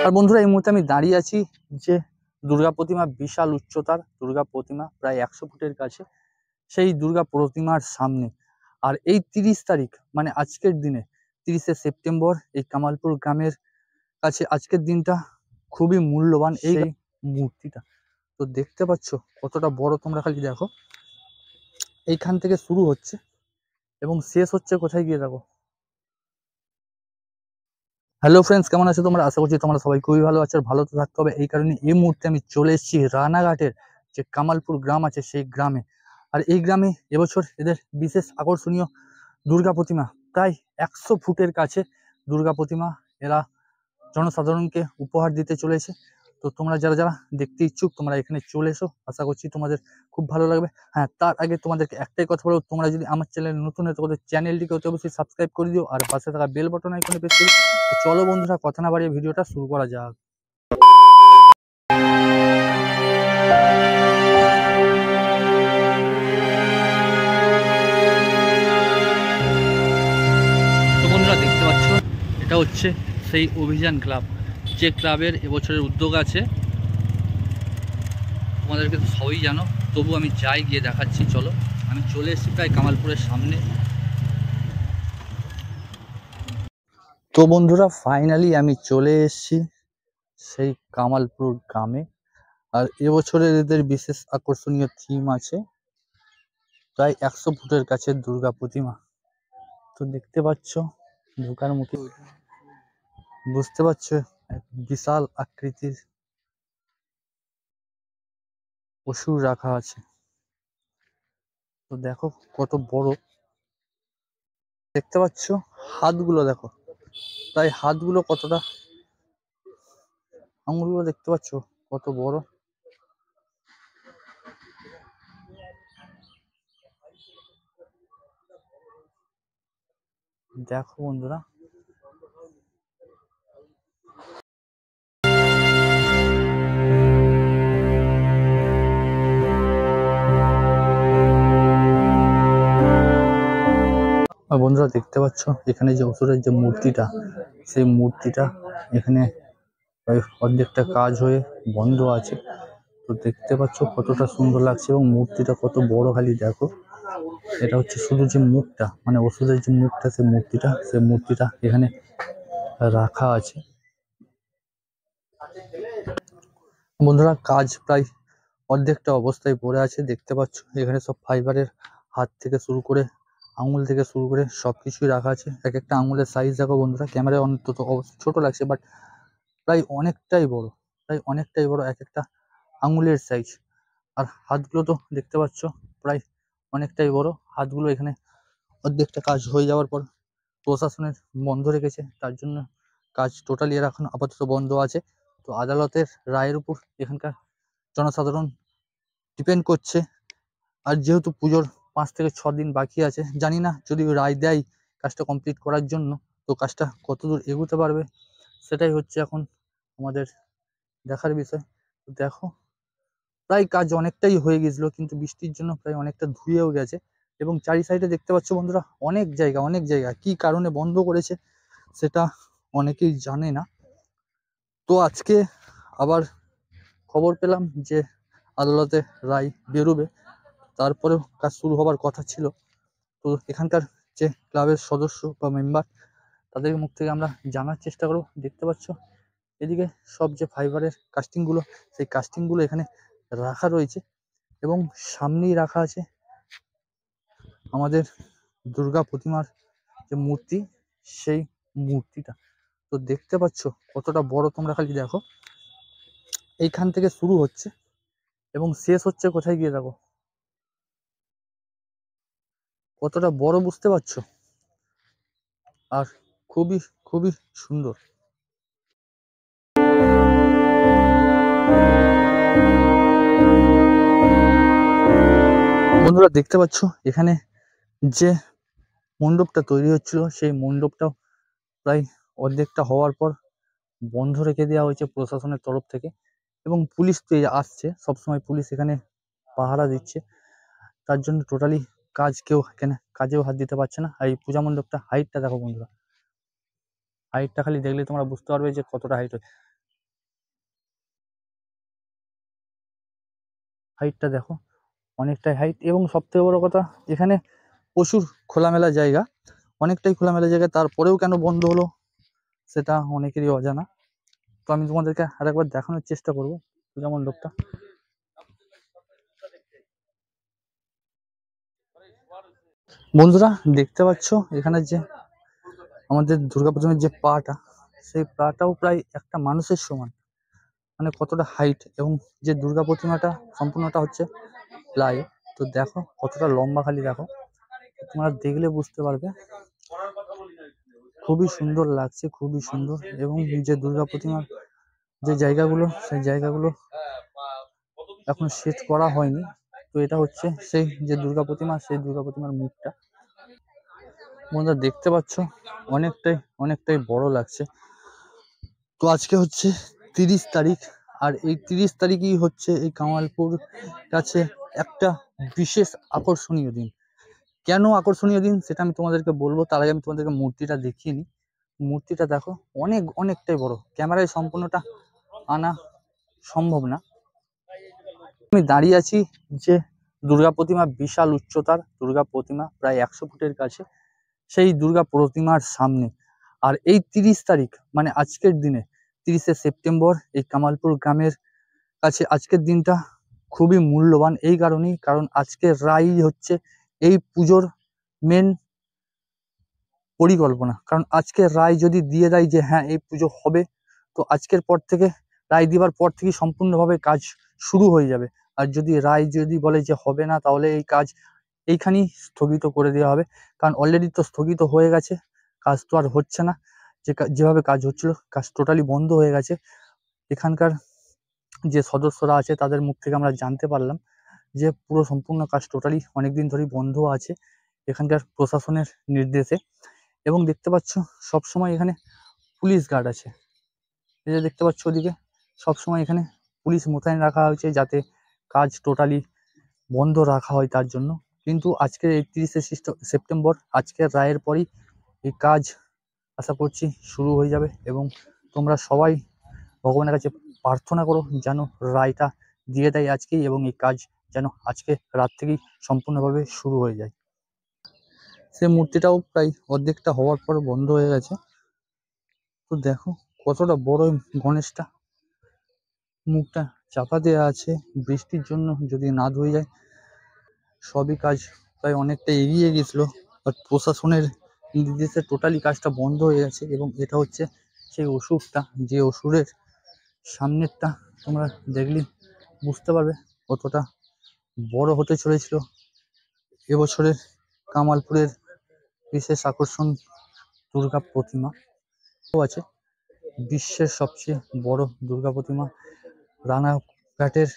আর বন্ধুরা এই মুহূর্তে আমি দাঁড়িয়ে আছি যে দুর্গা প্রতিমা, বিশাল উচ্চতার দুর্গা প্রতিমা, প্রায় 100 ফুটের কাছে, সেই দুর্গা প্রতিমার সামনে। আর এই 30 তারিখ মানে আজকের দিনে 30শে সেপ্টেম্বর এই কামালপুর গ্রামের কাছে আজকের দিনটা খুবই মূল্যবান। এই মূর্তিটা তো দেখতে পাচ্ছ কতটা বড়, তোমরা খালি দেখো। এইখান থেকে শুরু হচ্ছে এবং শেষ হচ্ছে কোথায় গিয়ে দেখো। হ্যালো ফ্রেন্ডস, কেমন আছো তোমরা? আশা করছি তোমরা সবাই খুবই ভালো আছো। আর ভালো তো থাকতে হবে, এই কারণে এই মুহূর্তে আমি চলে এসেছি রানাঘাটের যে কামালপুর গ্রাম আছে সেই গ্রামে। আর এই গ্রামে এবছর এদের বিশেষ আকর্ষণীয় দুর্গা প্রতিমা, প্রায় 100 ফুটের কাছে দুর্গা প্রতিমা এরা জনসাধারণকে উপহার দিতে চলেছে। তো তোমরা যারা যারা দেখতে ইচ্ছুক তোমরা এখানে চলে এসো, আশা করছি তোমাদের খুব ভালো লাগবে। হ্যাঁ, তার আগে তোমাদেরকে একটাই কথা বলবো, তোমরা যদি আমার চ্যানেল নতুন হয় তো চ্যানেলটিকে অতি অবশ্যই সাবস্ক্রাইব করে দিও আর পাশে থাকা বেল বাটন আইকনে প্রেস করো। তো চলো বন্ধুরা, কথা না বাড়িয়ে ভিডিওটা শুরু করা যাক। তো বন্ধুরা দেখতে পাচ্ছ, এটা হচ্ছে সেই অভিযান ক্লাব, যে ক্লাবের এবছরের উদ্যোগ আছে। তোমাদেরকে তো সবই জানো, তবু আমি যাই গিয়ে দেখাচ্ছি। চলো, আমি চলে এসেছি প্রায় কামালপুরের সামনে। তো বন্ধুরা ফাইনালি আমি চলে এসেছি সেই কামালপুর গ্রামে। আর এবছরের এদের বিশেষ আকর্ষণীয় থিম আছে প্রায় 100 ফুটের কাছে দুর্গা প্রতিমা। তো দেখতে পাচ্ছ ঢোকার মুখে, বুঝতে পারছো এক বিশাল আকৃতির অসুর রাখা আছে। তো দেখো কত বড়, দেখতে পাচ্ছ হাতগুলো দেখো, তাই হাতগুলো কতটা, আঙুলগুলো দেখতে পাচ্ছ কত বড়। দেখো বন্ধুরা, আর বন্ধুরা দেখতে পাচ্ছ এখানে যে অসুরের যে মূর্তিটা, সেই মূর্তিটা এখানে প্রায় অর্ধেকটা কাজ হয়ে বন্ধ আছে। তো দেখতে পাচ্ছ কতটা সুন্দর লাগছে এবং মূর্তিটা কত বড়, খালি দেখো। এটা হচ্ছে শুধু যে মুখটা, মানে ওষুধের যে মুখটা, সেই মূর্তিটা এখানে রাখা আছে। বন্ধুরা কাজ প্রায় অর্ধেকটা অবস্থায় পড়ে আছে, দেখতে পাচ্ছ এখানে সব ফাইবারের হাত থেকে শুরু করে আঙুল থেকে শুরু করে সবকিছুই রাখা আছে। এক একটা আঙুলের সাইজ দেখো বন্ধুরা, ক্যামেরায় অন্তত ছোট লাগছে, বাট প্রায় অনেকটাই বড়, এক একটা আঙুলের সাইজ। আর হাতগুলো তো দেখতে পাচ্ছ প্রায় অনেকটাই বড় হাতগুলো। এখানে অর্ধেকটা কাজ হয়ে যাওয়ার পর প্রশাসনের বন্ধ রেখেছে, তার জন্য কাজ টোটালি এর এখন আপাতত বন্ধ আছে। তো আদালতের রায়ের উপর এখানকার জনসাধারণ ডিপেন্ড করছে। আর যেহেতু পুজোর 5 থেকে 6 দিন বাকি আছে, জানি না যদি রায় দেয় কাজটা কমপ্লিট করার জন্য, তো কাজটা কতদূর এগোতে পারবে সেটাই হচ্ছে এখন আমাদের দেখার বিষয়। তো দেখো প্রায় কাজ অনেকটাই হয়ে গেছিল, কিন্তু বৃষ্টির জন্য প্রায় অনেকটা ধুয়েও গেছে। এবং চারি সাইডে দেখতে পাচ্ছ বন্ধুরা অনেক জায়গা কি কারণে বন্ধ করেছে সেটা অনেকেই জানে না। তো আজকে আবার খবর পেলাম যে আদালতে রায় বেরোবে, তারপরেও কাজ শুরু হবার কথা ছিল। তো এখানকার যে ক্লাবের সদস্য বা মেম্বার, তাদের মুখ থেকে আমরা জানার চেষ্টা করব। দেখতে পাচ্ছ এদিকে সব যে ফাইবারের কাস্টিংগুলো, সেই কাস্টিংগুলো এখানে রাখা রয়েছে এবং সামনেই রাখা আছে আমাদের দুর্গা প্রতিমার যে মূর্তি, সেই মূর্তিটা। তো দেখতে পাচ্ছ কতটা বড়, তোমরা খালি দেখো। এইখান থেকে শুরু হচ্ছে এবং শেষ হচ্ছে কোথায় গিয়ে দেখো, কতটা বড় বুঝতে পারছো। আর খুবই খুবই সুন্দর। বন্ধুরা দেখতে পাচ্ছ এখানে যে মণ্ডপটা তৈরি হচ্ছিল, সেই মণ্ডপটাও প্রায় অর্ধেকটা হওয়ার পর বন্ধ রেখে দেওয়া হয়েছে প্রশাসনের তরফ থেকে। এবং পুলিশ তো আসছে, সবসময় পুলিশ এখানে পাহারা দিচ্ছে, তার জন্য টোটালি কেউ এখানে কাজেও হাত দিতে পারছে না। আর এই পূজা মণ্ডপটা হাইটটা দেখো বন্ধুরা, হাইটটা খালি দেখলে তোমরা বুঝতে পারবে যে কতটা হাইট হয়। হাইটটা দেখো, অনেকটাই হাইট। এবং সব থেকে বড় কথা, এখানে প্রচুর খোলামেলা জায়গা, অনেকটাই খোলামেলা জায়গা, তারপরেও কেন বন্ধ হলো সেটা অনেকেরই অজানা। তো আমি তোমাদেরকে আরেকবার দেখানোর চেষ্টা করবো পূজা মণ্ডপটা। বন্ধুরা দেখতে পাচ্ছ এখানে যে আমাদের দুর্গাপ্রতিমার যে পাটা, সেই পাটাও প্রায় একটা মানুষের সমান, মানে কতটা হাইট। এবং যে দুর্গা প্রতিমাটা সম্পূর্ণটা হচ্ছে প্লাই। তো দেখো কতটা লম্বা, খালি দেখো, তোমরা দেখলে বুঝতে পারবে। খুবই সুন্দর লাগছে, খুবই সুন্দর। এবং যে দুর্গা প্রতিমার যে জায়গাগুলো, সেই জায়গাগুলো এখন সেট করা হয়নি। তো এটা হচ্ছে সেই যে দুর্গা প্রতিমা, সেই দুর্গা প্রতিমার মুখটা বন্ধুরা দেখতে পাচ্ছ, অনেকটাই অনেকটাই বড় লাগছে। তো আজকে হচ্ছে 30 তারিখ, আর এই 30 তারিখই হচ্ছে এই কামালপুর কাছে একটা বিশেষ আকর্ষণীয় দিন। কেন আকর্ষণীয় দিন সেটা আমি তোমাদেরকে বলবো, তার আগে আমি তোমাদেরকে মূর্তিটা দেখিয়ে নিই। মূর্তিটা দেখো, অনেকটাই বড়, ক্যামেরায় সম্পূর্ণটা আনা সম্ভব না। আমি দাঁড়িয়ে আছি যে দুর্গা প্রতিমা, বিশাল উচ্চতার দুর্গা প্রতিমা, প্রায় 100 ফুটের কাছে, সেই দুর্গা প্রতিমার সামনে। আর এই 30 তারিখ মানে আজকের দিনে, 30শে সেপ্টেম্বর, এই কামালপুর গ্রামের কাছে আজকের দিনটা খুবই মূল্যবান। এই কারণেই, কারণ আজকের রায় হচ্ছে এই পুজোর মেন পরিকল্পনা। কারণ আজকের রায় যদি দিয়ে দেয় যে হ্যাঁ এই পুজো হবে, তো আজকের পর থেকে, রায় দিবার পর থেকে সম্পূর্ণভাবে কাজ শুরু হয়ে যাবে। আর যদি রায় যদি বলে যে হবে না, তাহলে এই কাজ এইখানেই স্থগিত করে দেওয়া হবে। কারণ অলরেডি তো স্থগিত হয়ে গেছে, কাজ তো আর হচ্ছে না। যেভাবে কাজ হচ্ছিল, কাজ টোটালি বন্ধ হয়ে গেছে। এখানকার যে সদস্যরা আছে তাদের মুখ থেকে আমরা জানতে পারলাম যে পুরো সম্পূর্ণ কাজ টোটালি অনেকদিন ধরেই বন্ধ আছে এখানকার প্রশাসনের নির্দেশে। এবং দেখতে পাচ্ছ সবসময় এখানে পুলিশ গার্ড আছে, এই যে দেখতে পাচ্ছ ওদিকে, সবসময় এখানে পুলিশ মোতায়েন রাখা হয়েছে যাতে কাজ টোটালি বন্ধ রাখা হয় তার জন্য। কিন্তু আজকের 31শে সেপ্টেম্বর, আজকের রায়ের পরই এই কাজ আশা করছি শুরু হয়ে যাবে। এবং তোমরা সবাই ভগবানের কাছে প্রার্থনা করো যেন রায়টা দিয়ে দেয় আজকেই, এবং এই কাজ যেন আজকে রাত থেকেই সম্পূর্ণভাবে শুরু হয়ে যায়। সেই মূর্তিটাও প্রায় অর্ধেকটা হওয়ার পর বন্ধ হয়ে গেছে। তো দেখো কতটা বড় গণেশটা, মুখটা চাপা দেওয়া আছে, বৃষ্টির জন্য যদি না ধুয়ে যায়। সবই কাজ প্রায় অনেকটা এগিয়ে গেছিলো, বাট প্রশাসনের নির্দেশে টোটালি কাজটা বন্ধ হয়ে গেছে। এবং এটা হচ্ছে সেই অসুরটা, যে অসুরের সামনেরটা তোমরা দেখলে বুঝতে পারবে কতটা বড় হতে চলেছিল এবছরের কামালপুরের বিশেষ আকর্ষণ দুর্গা প্রতিমা। আছে বিশ্বের সবচেয়ে বড় দুর্গা প্রতিমা, রানাঘাটের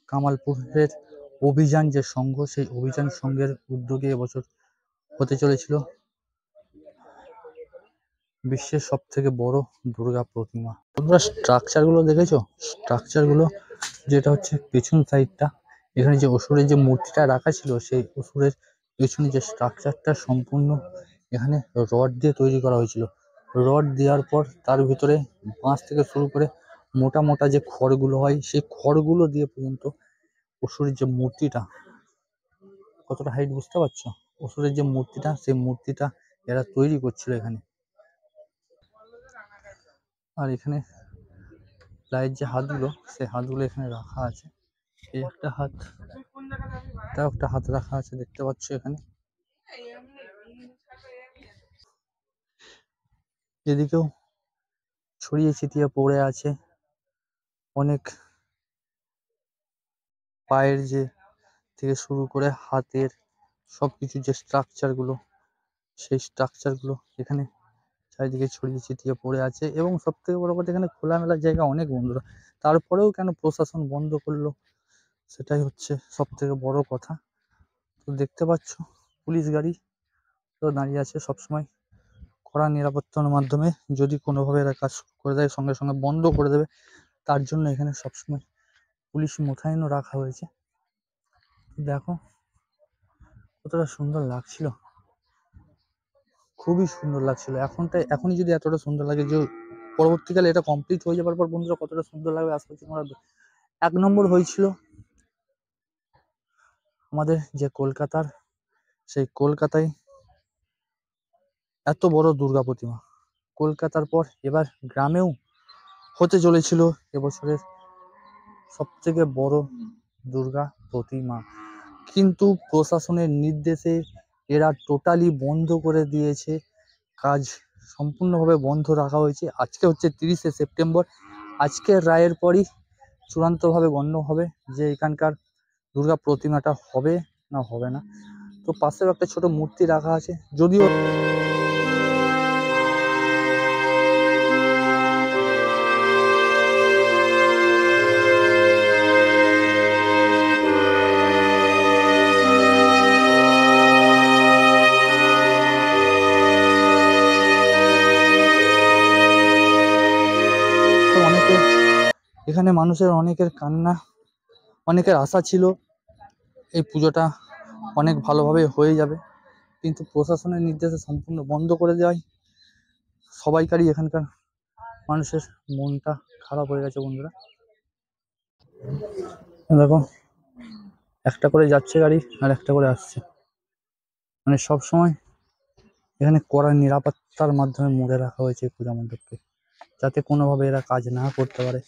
কামালপুরের অভিযান যে সংঘ, সেই অভিযান সংঘের উদ্যোগে এবছর হতে চলেছিল বিশ্বের সব থেকে বড় দুর্গা প্রতিমা। তোমরা স্ট্রাকচার গুলো দেখেছো? স্ট্রাকচার গুলো, যেটা হচ্ছে পেছন সাইডটা, এখানে যে অসুরের যে মূর্তিটা রাখা ছিল, সেই অসুরের পেছনে যে স্ট্রাকচারটা সম্পূর্ণ এখানে রড দিয়ে তৈরি করা হয়েছিল। রড দেওয়ার পর তার ভিতরে বাঁশ থেকে শুরু করে মোটা মোটা যে খড়গুলো হয়, সেই খড়গুলো দিয়ে পর্যন্ত অসুরের যে মূর্তিটা, কতটা হাইট বুঝতে পারছো? অসুরের যে মূর্তিটা, সেই মূর্তিটা এরা তৈরি করছিল এখানে। আর এখানে প্রায়ের যে হাতগুলো, সেই হাতগুলো এখানে রাখা আছে। এই একটা হাত, এটাও একটা হাত রাখা আছে, দেখতে পাচ্ছ এখানে। এদিকেও ছড়িয়ে ছিটিয়ে পড়ে আছে অনেক পায়ের যে থেকে শুরু করে হাতের সবকিছু যে স্ট্রাকচার গুলো, সেই স্ট্রাকচার গুলো এখানে চারিদিকে ছড়িয়ে ছিটিয়ে পড়ে আছে। এবং সব থেকে বড় কথা, এখানে খোলামেলা জায়গা অনেক বন্ধুরা, তারপরেও কেন প্রশাসন বন্ধ করলো সেটাই হচ্ছে সব থেকে বড় কথা। তো দেখতে পাচ্ছ পুলিশ গাড়ি তো দাঁড়িয়ে আছে সবসময় কড়া নিরাপত্তার মাধ্যমে। যদি কোনোভাবে এরা কাজ করে দেয়, সঙ্গে সঙ্গে বন্ধ করে দেবে, তার জন্য এখানে সবসময় পুলিশ মোতায়েনও রাখা হয়েছে। দেখো কতটা সুন্দর লাগছিল, খুবই সুন্দর লাগছিল। এখনই যদি এতটা সুন্দর লাগে, যে পরবর্তীকালে এটা কমপ্লিট হয়ে যাবার পর বন্ধুরা কতটা সুন্দর লাগবে আশা করছি তোমরা। 1 নম্বর হয়েছিল আমাদের যে কলকাতার, সেই কলকাতায় এত বড় দুর্গা প্রতিমা, কলকাতার পর এবার গ্রামেও হতে চলেছিল এবছরের সব থেকে বড় দুর্গা প্রতিমা। কিন্তু প্রশাসনের নির্দেশে এরা টোটালি বন্ধ করে দিয়েছে, কাজ সম্পূর্ণভাবে বন্ধ রাখা হয়েছে। আজকে হচ্ছে 30শে সেপ্টেম্বর, আজকের রায়ের পরই চূড়ান্তভাবে গণ্য হবে যে এখানকার দুর্গা প্রতিমাটা হবে না হবে না। তো পাশেও একটা ছোট মূর্তি রাখা আছে, যদিও অনেকে এখানে মানুষের অনেকের কান্না, অনেকের আশা ছিল এই পুজোটা অনেক ভালোভাবে হয়ে যাবে, কিন্তু প্রশাসনের নির্দেশে সম্পূর্ণ বন্ধ করে দেওয়ায় সবাইকারই এখানকার মানুষের মনটা খারাপ হয়ে গেছে। বন্ধুরা দেখো, একটা করে যাচ্ছে গাড়ি আর একটা করে আসছে, মানে সব সময় এখানে কড়া নিরাপত্তার মাধ্যমে মুড়ে রাখা হয়েছে এই পূজা মণ্ডপকে, যাতে কোনোভাবে এরা কাজ না করতে পারে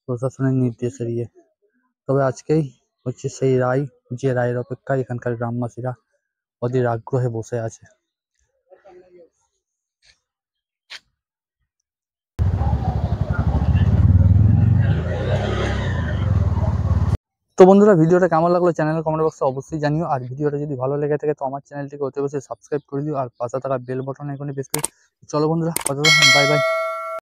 প্রশাসনের নির্দেশের ইয়ে। তবে আজকেই হচ্ছে সেই রায়, যে রায়ের অপেক্ষায় এখানকার গ্রামবাসীরা অধীর আগ্রহে বসে আছে। তো বন্ধুরা, ভিডিওটা কেমন লাগলো চ্যানেলের কমেন্ট বক্সে অবশ্যই জানিও। আর ভিডিওটা যদি ভালো লেগে থাকে তো আমার চ্যানেলটিকে অতি অবশ্যই সাবস্ক্রাইব করে দিও আর পাশে থাকা বেল বাটন আইকনে প্রেস করে। চলো বন্ধুরা, কথা বাই বাই।